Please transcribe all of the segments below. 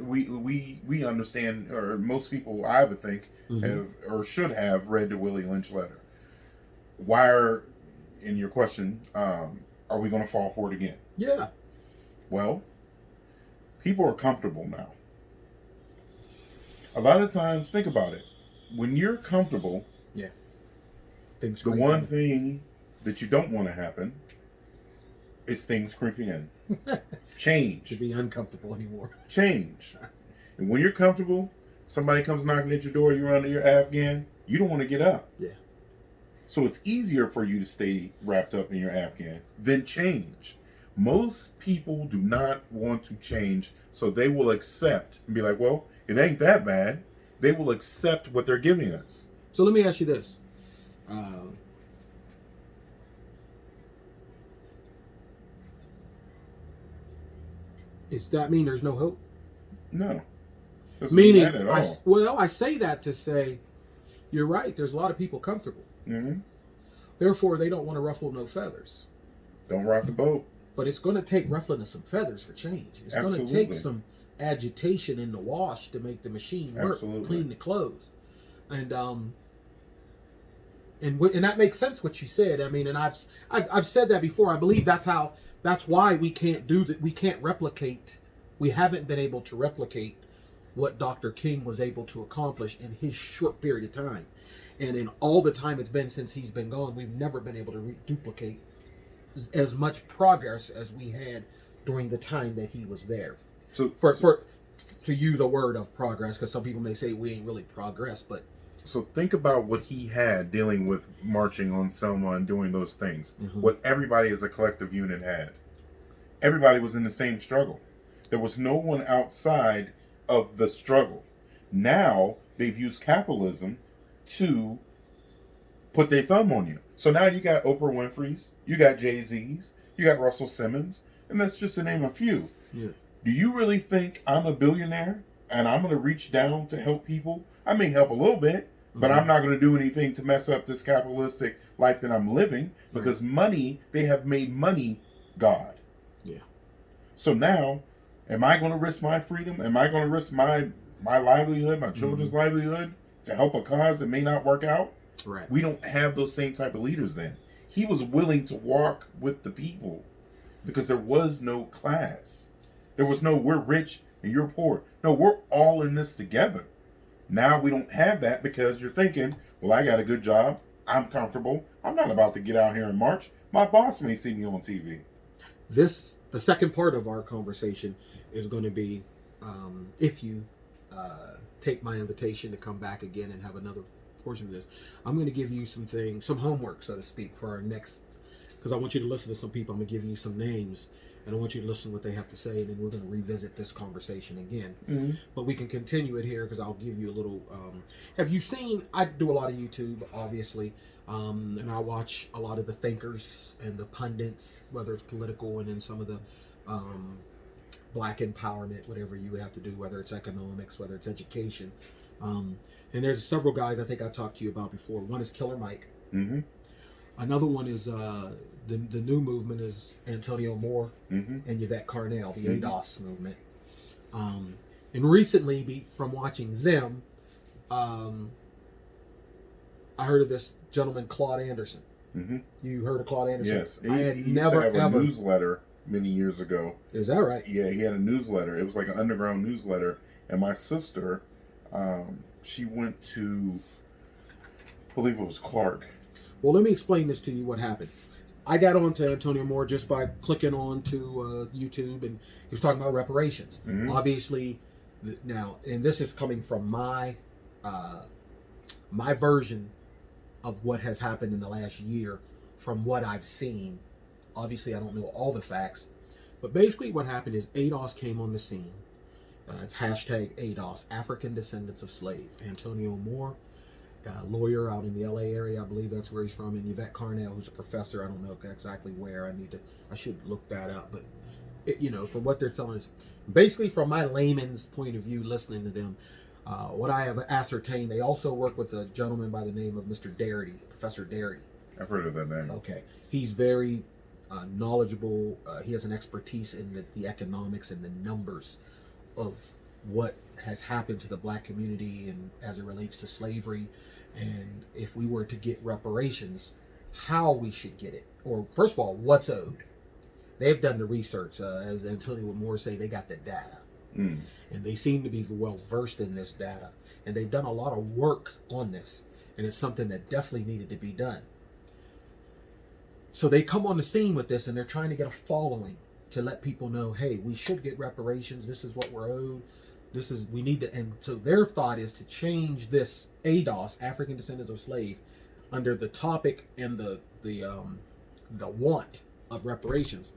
we understand, or most people, I would think, have or should have read the Willie Lynch letter. Why are, in your question, are we going to fall for it again? Yeah. Well, people are comfortable now. A lot of times, think about it. When you're comfortable, things the one thing that you don't want to happen is things creeping in. Change. To be uncomfortable anymore. Change. And when you're comfortable, somebody comes knocking at your door, you're under your Afghan, you don't want to get up. Yeah. So it's easier for you to stay wrapped up in your Afghan than change. Most people do not want to change, so they will accept and be like, well, it ain't that bad. They will accept what they're giving us. So let me ask you this. Does that mean there's no hope? No. Doesn't Meaning, mean that at all. I say that to say, you're right, there's a lot of people comfortable. Mm-hmm. Therefore, they don't want to ruffle no feathers. Don't rock the boat. But it's going to take ruffling of some feathers for change. It's going to take some agitation in the wash to make the machine work, clean the clothes. And that makes sense what you said. I mean, and I've said that before. I believe that's why we can't do that. We can't replicate. We haven't been able to replicate what Dr. King was able to accomplish in his short period of time. And in all the time it's been since he's been gone, we've never been able to duplicate as much progress as we had during the time that he was there. So to use a word of progress, because some people may say we ain't really progressed, but so think about what he had dealing with marching on Selma and doing those things. Mm-hmm. What everybody as a collective unit had. Everybody was in the same struggle. There was no one outside of the struggle. Now they've used capitalism to put their thumb on you. So now you got Oprah Winfrey's, you got Jay-Z's, you got Russell Simmons, and that's just to name a few. Yeah. Do you really think I'm a billionaire and I'm going to reach down to help people? I may help a little bit, but I'm not going to do anything to mess up this capitalistic life that I'm living, because money, they have made money God. Yeah. So now, am I going to risk my freedom? Am I going to risk my livelihood, my children's livelihood, to help a cause that may not work out? Right. We don't have those same type of leaders then. He was willing to walk with the people because there was no class. There was no, we're rich and you're poor. No, we're all in this together. Now we don't have that because you're thinking, well, I got a good job. I'm comfortable. I'm not about to get out here and march. My boss may see me on TV. The second part of our conversation is going to be if you take my invitation to come back again and have another portion of this, I'm going to give you some homework, so to speak, for our next, because I want you to listen to some people. I'm going to give you some names, and I want you to listen to what they have to say, and then we're going to revisit this conversation again. Mm-hmm. But we can continue it here, because I'll give you a little, have you seen, I do a lot of YouTube, obviously, and I watch a lot of the thinkers and the pundits, whether it's political and then some of the black empowerment, whatever you would have to do, whether it's economics, whether it's education. And there's several guys I think I talked to you about before. One is Killer Mike. Mm-hmm. Another one is the new movement is Antonio Moore and Yvette Carnell, the ADOS movement. And recently, from watching them, I heard of this gentleman, Claude Anderson. Mm-hmm. You heard of Claude Anderson? Yes. He used to have a newsletter many years ago. Is that right? Yeah, he had a newsletter. It was like an underground newsletter. And my sister, she went to, I believe it was Clark. Well, let me explain this to you, what happened. I got on to Antonio Moore just by clicking on to YouTube, and he was talking about reparations. Mm-hmm. Obviously, now, and this is coming from my version of what has happened in the last year from what I've seen. Obviously, I don't know all the facts, but basically what happened is ADOS came on the scene. It's hashtag ADOS, African Descendants of Slaves. Antonio Moore, a lawyer out in the LA area, I believe that's where he's from, and Yvette Carnell, who's a professor. I don't know exactly where. I should look that up, but from what they're telling us, basically from my layman's point of view, listening to them, what I have ascertained, they also work with a gentleman by the name of Mr. Darity, Professor Darity. I've heard of that name. Okay, he's very knowledgeable. He has an expertise in the economics and the numbers of what has happened to the black community and as it relates to slavery, and if we were to get reparations, how we should get it, or first of all, what's owed. They've done the research, as Antonio would more say, they got the data, and they seem to be well versed in this data, and they've done a lot of work on this, and it's something that definitely needed to be done. So they come on the scene with this, and they're trying to get a following to let people know, hey, we should get reparations. This is what we're owed. We need to, and so their thought is to change this ADOS, African Descendants of Slave, under the topic and the want of reparations.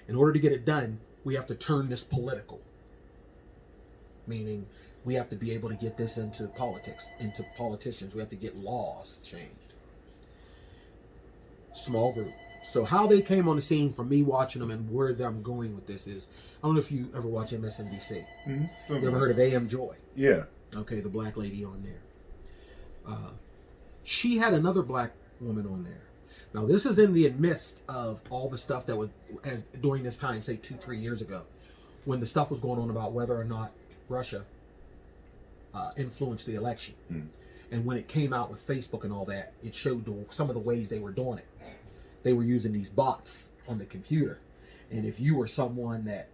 In order to get it done, we have to turn this political, meaning we have to be able to get this into politics, into politicians. We have to get laws changed. Small group. So how they came on the scene from me watching them and where I'm going with this is, I don't know if you ever watch MSNBC. Mm-hmm. You ever heard of A.M. Joy? Yeah. Okay, the black lady on there. She had another black woman on there. Now this is in the midst of all the stuff that was during this time, say 2-3 years ago, when the stuff was going on about whether or not Russia influenced the election. And when it came out with Facebook and all that, it showed some of the ways they were doing it. They were using these bots on the computer. And if you were someone that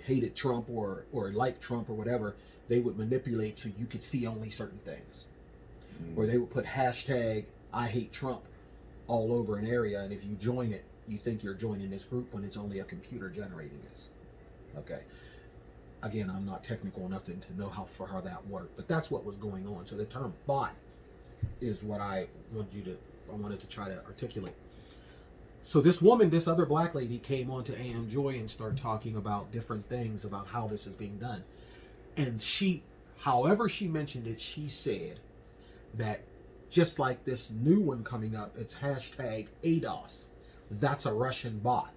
hated Trump or liked Trump or whatever, they would manipulate so you could see only certain things. Or they would put hashtag I hate Trump all over an area, and if you join it, you think you're joining this group when it's only a computer generating this. Okay. Again, I'm not technical enough to know how that worked, but that's what was going on. So the term bot is what I wanted to try to articulate. So this woman, this other black lady, came on to A.M. Joy and started talking about different things about how this is being done. And however she mentioned it, she said that just like this new one coming up, it's hashtag ADOS. That's a Russian bot.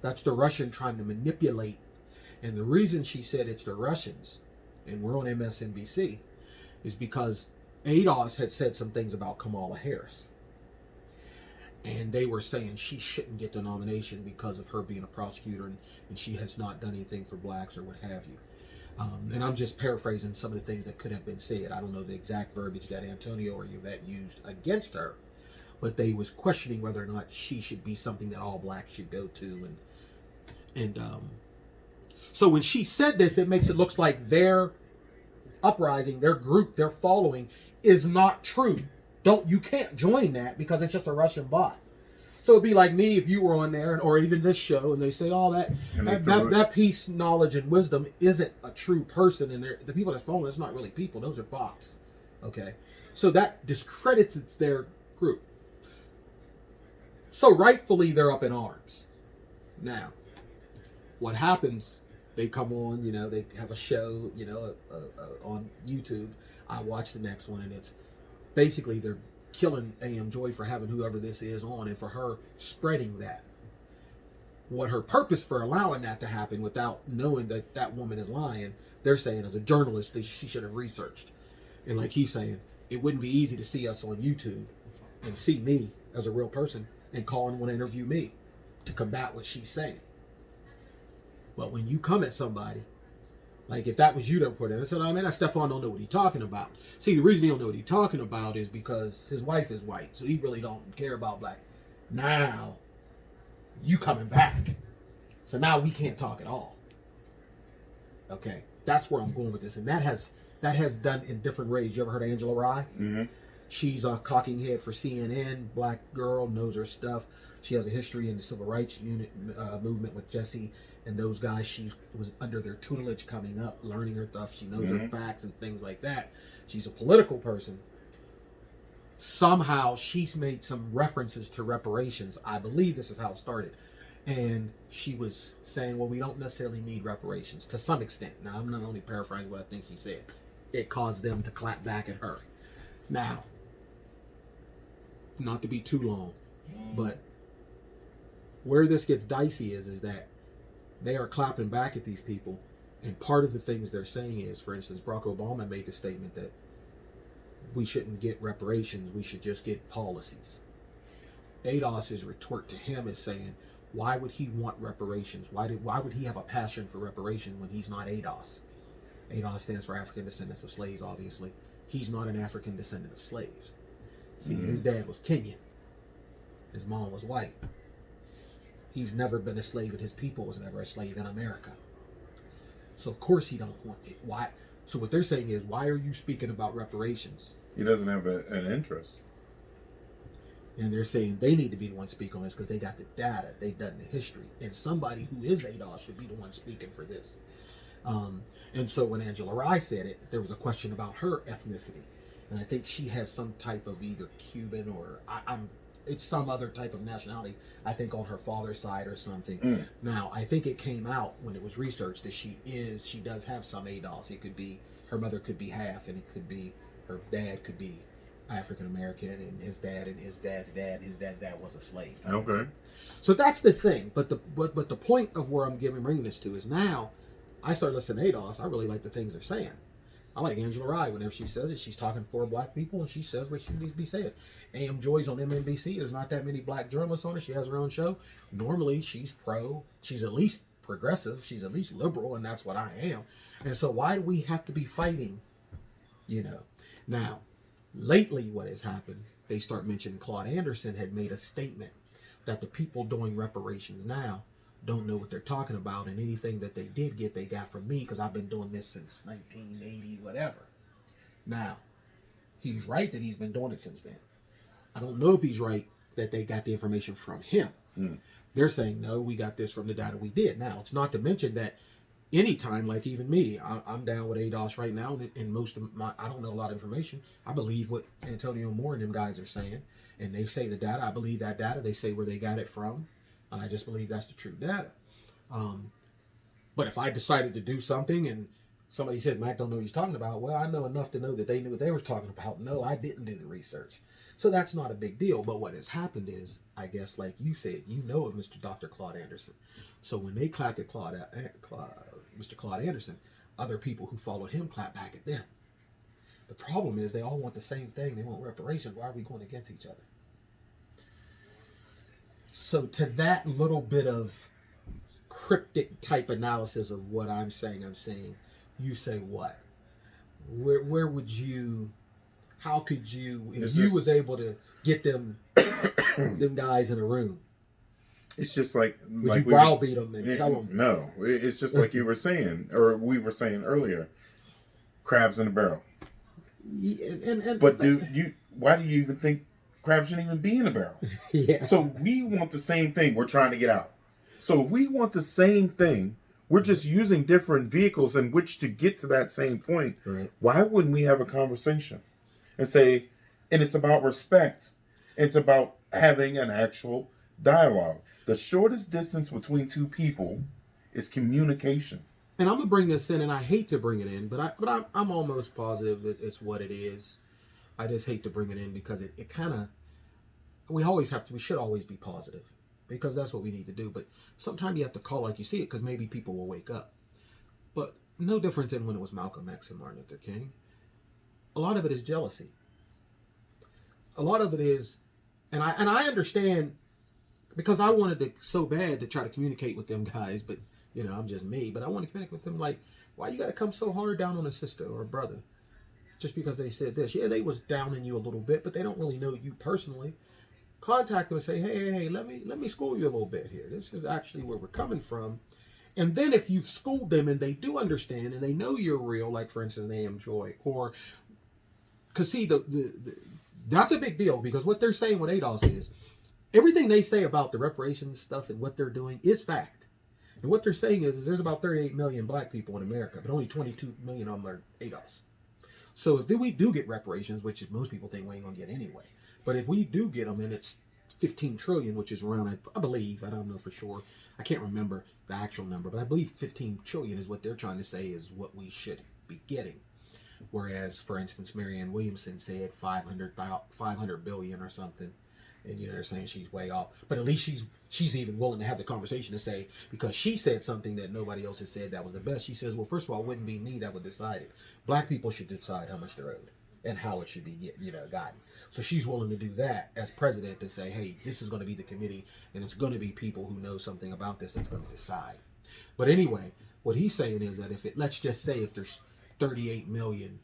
That's the Russian trying to manipulate. And the reason she said it's the Russians, and we're on MSNBC, is because ADOS had said some things about Kamala Harris. And they were saying she shouldn't get the nomination because of her being a prosecutor and she has not done anything for blacks or what have you. And I'm just paraphrasing some of the things that could have been said. I don't know the exact verbiage that Antonio or Yvette used against her, but they was questioning whether or not she should be something that all blacks should go to. And so when she said this, it makes it look like their uprising, their group, their following is not true. You can't join that because it's just a Russian bot. So it'd be like me if you were on there, or even this show, and they say, "Oh, that peace, knowledge, and wisdom isn't a true person," and the people that's following, it's not really people; those are bots. Okay, so that discredits their group. So rightfully, they're up in arms. Now, what happens? They come on, they have a show, on YouTube. I watch the next one, and it's basically they're killing A.M. Joy for having whoever this is on and for her spreading that. What her purpose for allowing that to happen without knowing that that woman is lying, they're saying as a journalist she should have researched. And like he's saying, it wouldn't be easy to see us on YouTube and see me as a real person and call and want to interview me to combat what she's saying. But when you come at somebody, like if that was you that put it, I said, that Stefan don't know what he's talking about. See, the reason he don't know what he's talking about is because his wife is white, so he really don't care about black. Now, you coming back. So now we can't talk at all. Okay, that's where I'm going with this. And that has done in different ways. You ever heard of Angela Rye? Mm-hmm. She's a cocking head for CNN, black girl, knows her stuff. She has a history in the civil rights movement with Jesse and those guys. She was under their tutelage coming up, learning her stuff. She knows her facts and things like that. She's a political person. Somehow she's made some references to reparations. I believe this is how it started. And she was saying, well, we don't necessarily need reparations to some extent. Now, I'm not only paraphrasing what I think she said. It caused them to clap back at her. Now, not to be too long, but where this gets dicey is that they are clapping back at these people. And part of the things they're saying is, for instance, Barack Obama made the statement that we shouldn't get reparations, we should just get policies. ADOS's retort to him is saying, why would he want reparations? Why would he have a passion for reparation when he's not ADOS? ADOS stands for African Descendants of Slaves, obviously. He's not an African descendant of slaves. See, his dad was Kenyan. His mom was white. He's never been a slave, and his people was never a slave in America. So of course he don't want it. Why? So what they're saying is, why are you speaking about reparations? He doesn't have an interest. And they're saying they need to be the one speaking on this because they got the data, they've done the history, and somebody who is ADOS should be the one speaking for this. And so when Angela Rye said it, there was a question about her ethnicity, and I think she has some type of either Cuban or it's some other type of nationality. I think on her father's side or something. Now I think it came out when it was researched that she does have some ADOS. It could be her mother could be half, and it could be her dad could be African American, and his dad his dad's dad was a slave. Okay. So that's the thing. But the point of where I'm bringing this to is now I start listening to ADOS. I really like the things they're saying. I like Angela Rye. Whenever she says it, she's talking for black people, and she says what she needs to be saying. AM Joy's on MNBC. There's not that many black journalists on it. She has her own show. Normally, she's at least progressive. She's at least liberal, and that's what I am. And so why do we have to be fighting? Now, lately what has happened, they start mentioning Claude Anderson had made a statement that the people doing reparations now don't know what they're talking about, and anything that they did get, they got from me because I've been doing this since 1980, whatever. Now, he's right that he's been doing it since then. I don't know if he's right that they got the information from him. They're saying, no, we got this from the data we did. Now, it's not to mention that anytime, like even me, I'm down with ADOS right now, and most of I don't know a lot of information. I believe what Antonio Moore and them guys are saying, and they say the data. I believe that data. They say where they got it from. I just believe that's the true data. But if I decided to do something and somebody said, Mac don't know what he's talking about, well, I know enough to know that they knew what they were talking about. No, I didn't do the research. So that's not a big deal. But what has happened is, I guess, like you said, you know of Mr. Dr. Claude Anderson. So when they clapped at Mr. Claude Anderson, other people who followed him clapped back at them. The problem is they all want the same thing. They want reparations. Why are we going against each other? So to that little bit of cryptic type analysis of what I'm saying, you say what? Where would you, how could you, if you was able to get them guys in a room? It's just like... Would you browbeat them and tell them? No, it's just like you were saying, or we were saying earlier, crabs in a barrel. But why do you even think crabs shouldn't even be in a barrel? Yeah. So we want the same thing. We're trying to get out. So if we want the same thing, we're just using different vehicles in which to get to that same point. Right. Why wouldn't we have a conversation and say, and it's about respect. It's about having an actual dialogue. The shortest distance between two people is communication. And I'm gonna bring this in, and I hate to bring it in, but I'm almost positive that it's what it is. I just hate to bring it in because it kind of, we should always be positive because that's what we need to do. But sometimes you have to call like you see it because maybe people will wake up. But no different than when it was Malcolm X and Martin Luther King. A lot of it is jealousy. A lot of it is, and I understand because I wanted to so bad to try to communicate with them guys, but I'm just me. But I want to communicate with them like, why you got to come so hard down on a sister or a brother? Just because they said this. Yeah, they was downing you a little bit, but they don't really know you personally. Contact them and say, hey, let me school you a little bit here. This is actually where we're coming from. And then if you've schooled them and they do understand and they know you're real, like for instance, AM Joy, or because see that's a big deal because what they're saying with ADOS is everything they say about the reparations stuff and what they're doing is fact. And what they're saying is there's about 38 million black people in America, but only 22 million of them are ADOS. So if we do get reparations, which most people think we ain't going to get anyway, but if we do get them and it's 15 trillion, which is around, I believe, I don't know for sure, I can't remember the actual number, but I believe 15 trillion is what they're trying to say is what we should be getting. Whereas, for instance, Marianne Williamson said 500 billion or something. And they're saying she's way off. But at least she's even willing to have the conversation to say, because she said something that nobody else has said that was the best. She says, well, first of all, it wouldn't be me that would decide it. Black people should decide how much they're owed and how it should be gotten. So she's willing to do that as president to say, hey, this is going to be the committee and it's going to be people who know something about this that's going to decide. But anyway, what he's saying is that let's just say if there's 38 million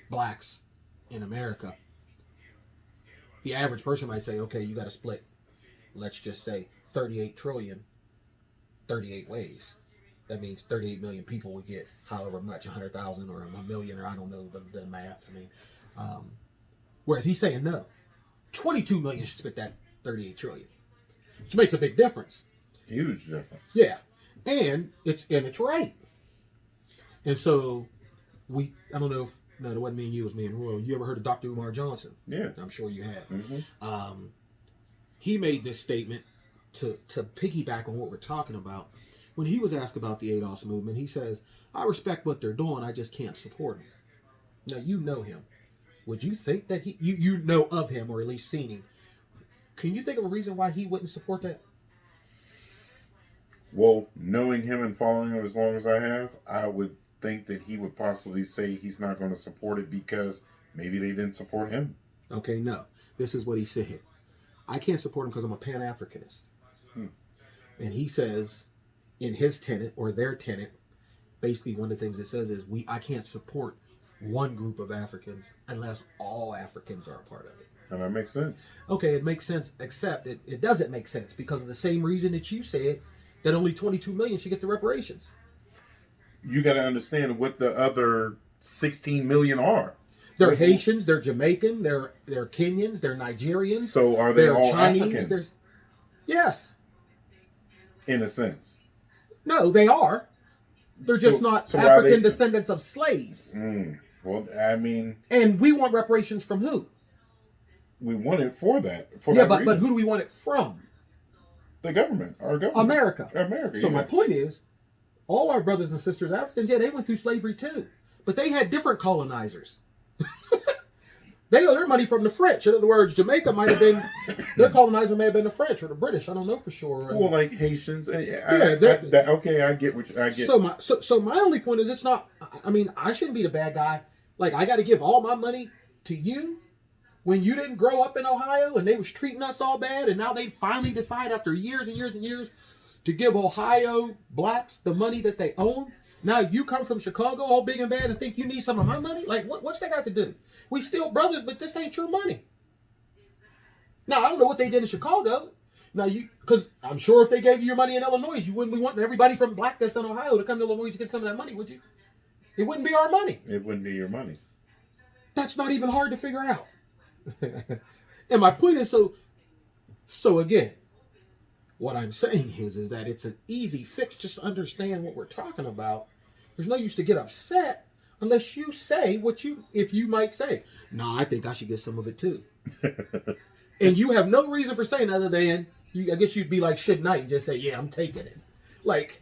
blacks in America, the average person might say, okay, you got to split, let's just say 38 trillion, 38 ways. That means 38 million people would get however much, 100,000 or a million, or I don't know the math. I mean, whereas he's saying no, 22 million should split that 38 trillion, which makes a big difference. Huge difference. Yeah, and it's right. And so I don't know if no, it wasn't me and you, it was me and Roy. You ever heard of Dr. Umar Johnson? Yeah, I'm sure you have. Mm-hmm. He made this statement to piggyback on what we're talking about. When he was asked about the ADOS movement, he says, "I respect what they're doing. I just can't support them." Now you know him. Would you think that you know of him, or at least seen him? Can you think of a reason why he wouldn't support that? Well, knowing him and following him as long as I have, I would think that he would possibly say he's not going to support it because maybe they didn't support him. Okay, no. This is what he said. I can't support him because I'm a Pan-Africanist. And he says, in his tenet, or their tenet, basically one of the things it says is, I can't support one group of Africans unless all Africans are a part of it. And that makes sense. Okay, it makes sense, except it doesn't make sense because of the same reason that you said that only 22 million should get the reparations. You got to understand what the other 16 million are. They're Haitians, they're Jamaican, they're Kenyans, they're Nigerians. So are they all Chinese, Africans? Yes. In a sense. No, they are. They're just not African descendants of slaves. Well, I mean... And we want reparations from who? We want it for that. But who do we want it from? The government. Our government. America. So my point is, all our brothers and sisters, Africans, they went through slavery too. But they had different colonizers. They owe their money from the French. In other words, Jamaica might have been, their colonizer may have been the French or the British. I don't know for sure. Well, like Haitians. Okay, I get what I get. So my only point is, it's not, I mean, I shouldn't be the bad guy. Like, I got to give all my money to you when you didn't grow up in Ohio and they was treating us all bad, and now they finally decide after years and years and years to give Ohio blacks the money that they own. Now you come from Chicago all big and bad and think you need some of my money? Like, what's that got to do? We still brothers, but this ain't your money. Now, I don't know what they did in Chicago. Now, because I'm sure if they gave you your money in Illinois, you wouldn't be wanting everybody from black that's in Ohio to come to Illinois to get some of that money, would you? It wouldn't be our money. It wouldn't be your money. That's not even hard to figure out. And my point is, so again, what I'm saying is that it's an easy fix. Just to understand what we're talking about. There's no use to get upset unless you say if you might say, "No, I think I should get some of it too." And you have no reason for saying other than, I guess you'd be like Suge Knight and just say, "Yeah, I'm taking it." Like,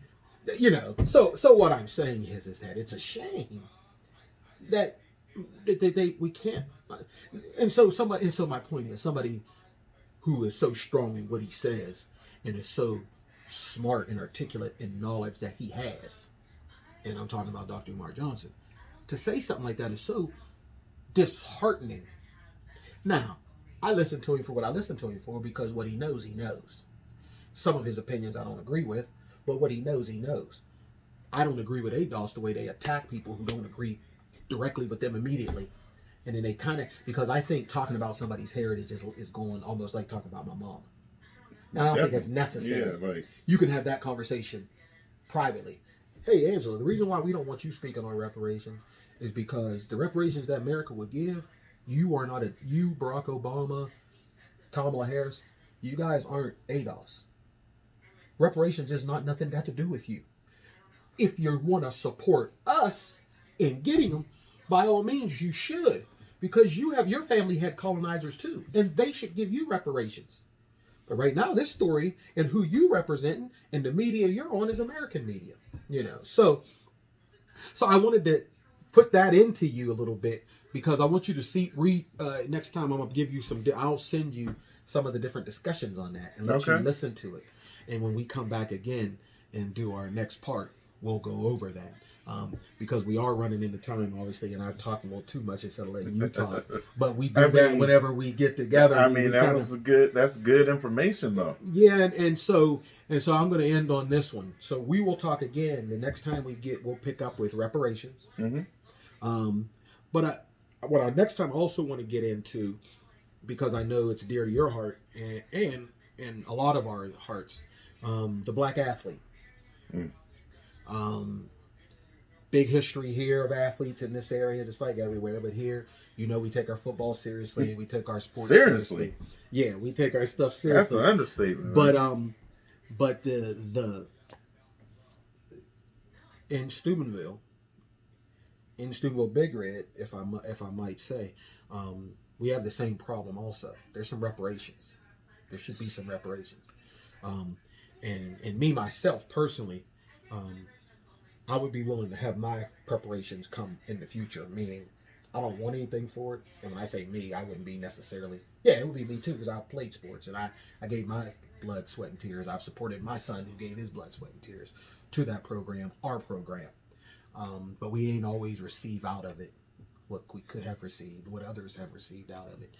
so what I'm saying is that it's a shame that we can't. And so my point is, somebody who is so strong in what he says and is so smart and articulate in knowledge that he has, and I'm talking about Dr. Umar Johnson, to say something like that is so disheartening. Now, I listen to him for what I listen to him for, because what he knows, he knows. Some of his opinions I don't agree with, but what he knows, he knows. I don't agree with ADOS the way they attack people who don't agree directly with them immediately. And then they kind of, because I think talking about somebody's heritage is going almost like talking about my mom. Now, I don't think it's necessary. Yeah, you can have that conversation privately. Hey, Angela, the reason why we don't want you speaking on reparations is because the reparations that America would give, you, Barack Obama, Kamala Harris, you guys aren't ADOS. Reparations is nothing got to do with you. If you want to support us in getting them, by all means, you should. Because your family had colonizers too, and they should give you reparations. But right now, this story and who you representing and the media you're on is American media. So I wanted to put that into you a little bit, because I want you to read next time. I'm gonna give you I'll send you some of the different discussions on that and let you listen to it. And when we come back again and do our next part, we'll go over that. Because we are running into time, obviously, and I've talked a little too much instead of letting you talk. But we do that whenever we get together. That's good information, though. Yeah, and so I'm going to end on this one. So we will talk again the next time we'll pick up with reparations. But what I next time I also want to get into, because I know it's dear to your heart and a lot of our hearts, the black athlete. Big history here of athletes in this area, just like everywhere. But here, we take our football seriously. We take our sports seriously. Yeah, we take our stuff seriously. That's an understatement. But the in Steubenville, Big Red, if I might say, we have the same problem also. There's some reparations. There should be some reparations. And me myself personally, I would be willing to have my preparations come in the future, meaning I don't want anything for it. And when I say me, I wouldn't be necessarily, it would be me too, because I played sports and I gave my blood, sweat, and tears. I've supported my son who gave his blood, sweat, and tears to that program, our program. But we ain't always receive out of it what we could have received, what others have received out of it.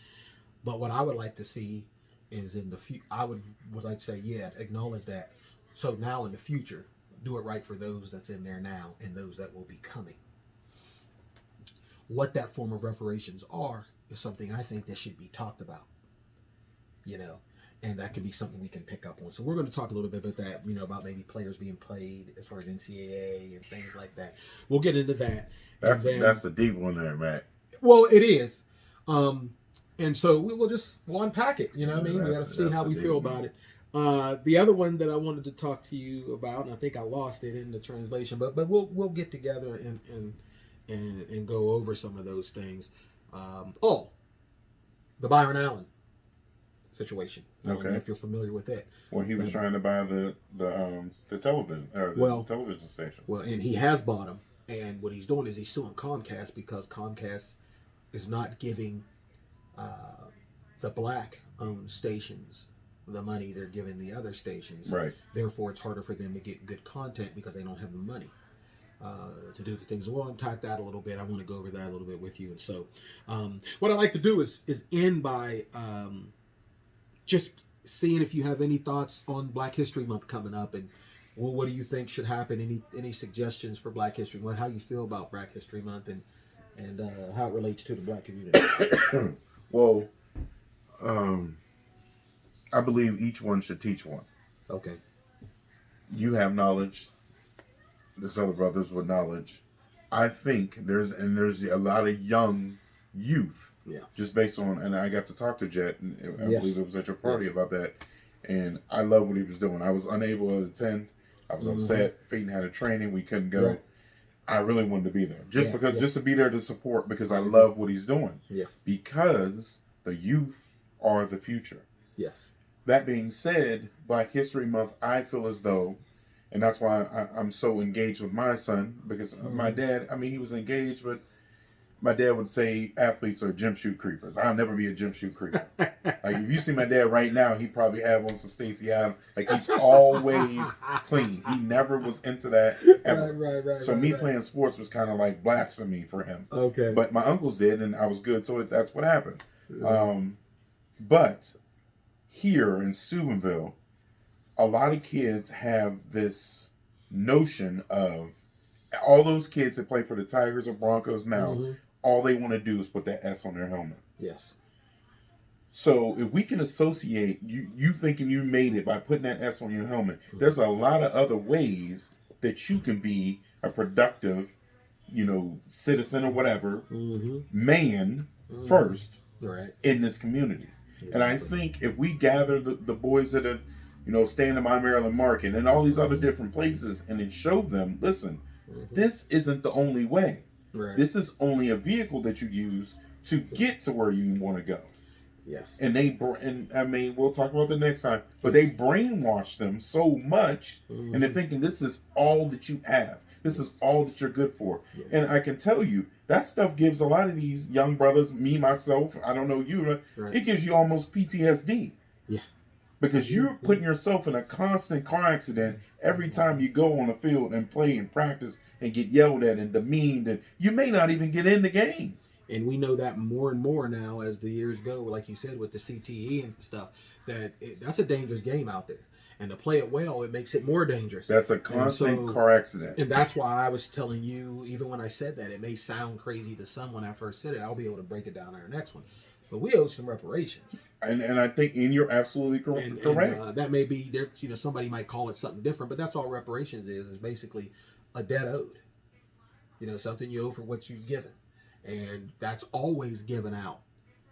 But what I would like to see is in the future, I would like to say, acknowledge that. So now in the future, do it right for those that's in there now and those that will be coming. What that form of reparations are is something I think that should be talked about, and that could be something we can pick up on. So we're going to talk a little bit about that, about maybe players being played as far as NCAA and things like that. We'll get into that. That's a deep one there, Matt. Well, it is. And so we'll unpack it. You know what I mean? We got to see how we feel about it. The other one that I wanted to talk to you about, and I think I lost it in the translation, but we'll get together and go over some of those things. The Byron Allen situation. Okay. If you're familiar with it. When he was trying to buy the television television station. Well, and he has bought them, and what he's doing is he's suing Comcast because Comcast is not giving the black-owned stations the money they're giving the other stations. Right. Therefore, it's harder for them to get good content because they don't have the money to do the things. We'll unpack that a little bit. I want to go over that a little bit with you. And so what I'd like to do is end by just seeing if you have any thoughts on Black History Month coming up, and what do you think should happen? Any suggestions for Black History Month? How you feel about Black History Month and how it relates to the Black community? Well, I believe each one should teach one. Okay. You have knowledge. This other brothers with knowledge. I think there's a lot of young youth. Yeah. Just based on, and I got to talk to Jet, and I believe it was at your party about that, and I love what he was doing. I was unable to attend. I was upset. Peyton had a training. We couldn't go. Right. I really wanted to be there. Just to be there to support, because I love what he's doing. Yes. Because the youth are the future. Yes. That being said, Black History Month, I feel as though, and that's why I'm so engaged with my son, because my dad, he was engaged, but my dad would say athletes are gym shoe creepers. I'll never be a gym shoe creeper. Like, if you see my dad right now, he probably have on some Stacey Adams. Like, he's always clean. He never was into that ever. Right. So playing sports was kind of like blasphemy for him. Okay. But my uncles did, and I was good, so that's what happened. But here in Steubenville, a lot of kids have this notion of all those kids that play for the Tigers or Broncos now, all they want to do is put that S on their helmet. Yes. So if we can associate you thinking you made it by putting that S on your helmet, there's a lot of other ways that you can be a productive, citizen or whatever, man first in this community. And I think if we gather the boys that are, stand in my Maryland Market and all these other different places and then show them, listen, this isn't the only way. Right. This is only a vehicle that you use to get to where you want to go. Yes. And we'll talk about the next time, but they brainwash them so much and they're thinking this is all that you have. This is all that you're good for. Yes. And I can tell you, that stuff gives a lot of these young brothers, me, myself, I don't know you, it gives you almost PTSD. Yeah. Because you're putting yourself in a constant car accident every time you go on the field and play and practice and get yelled at and demeaned, and you may not even get in the game. And we know that more and more now as the years go, like you said, with the CTE and stuff, that's a dangerous game out there. And to play it well, it makes it more dangerous. That's a constant car accident. And that's why I was telling you, even when I said that, it may sound crazy to some when I first said it. I'll be able to break it down in our next one. But we owe some reparations. And I think, and you're absolutely correct. And, that may be, there. Somebody might call it something different, but that's all reparations is basically a debt owed. Something you owe for what you've given. And that's always given out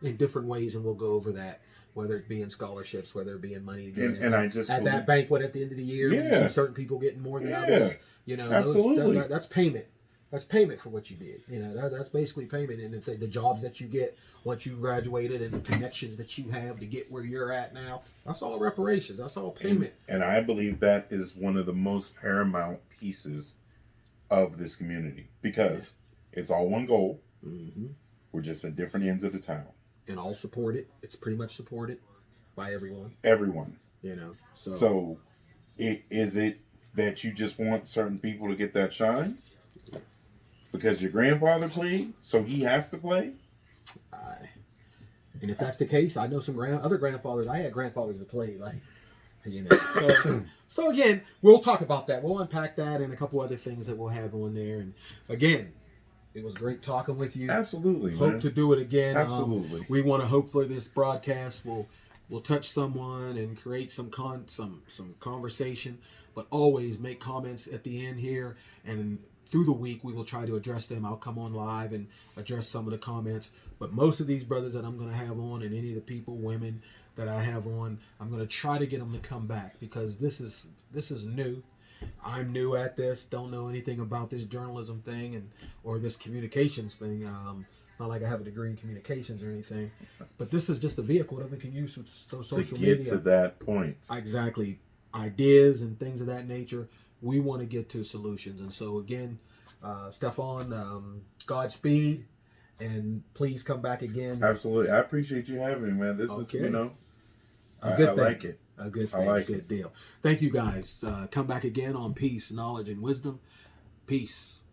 in different ways, and we'll go over that, whether it be in scholarships, whether it be in money. And I just at that banquet at the end of the year, you see certain people getting more than others. Absolutely. That's payment. That's payment for what you did. That's basically payment. And the jobs that you get once you graduated and the connections that you have to get where you're at now, that's all reparations. That's all payment. And I believe that is one of the most paramount pieces of this community, because it's all one goal. Mm-hmm. We're just at different ends of the town. And all supported. It's pretty much supported by everyone. Everyone. So is it that you just want certain people to get that shine? Because your grandfather played, so he has to play? And if that's the case, I know some other grandfathers. I had grandfathers that played, So again, we'll talk about that. We'll unpack that and a couple other things that we'll have on there. And again, it was great talking with you. Absolutely, Hope to do it again. Absolutely. We want to hopefully this broadcast will touch someone and create some conversation. But always make comments at the end here, and through the week we will try to address them. I'll come on live and address some of the comments. But most of these brothers that I'm going to have on, and any of the people, women that I have on, I'm going to try to get them to come back, because this is new. I'm new at this, don't know anything about this journalism thing or this communications thing. Not like I have a degree in communications or anything, but this is just a vehicle that we can use with social media. To get to that point. Exactly. Ideas and things of that nature. We want to get to solutions. And so again, Stefan, Godspeed, and please come back again. Absolutely. I appreciate you having me, man. This is, a good I thing. like it. A good thing. A good deal. Thank you guys. Come back again on Peace, Knowledge, and Wisdom. Peace.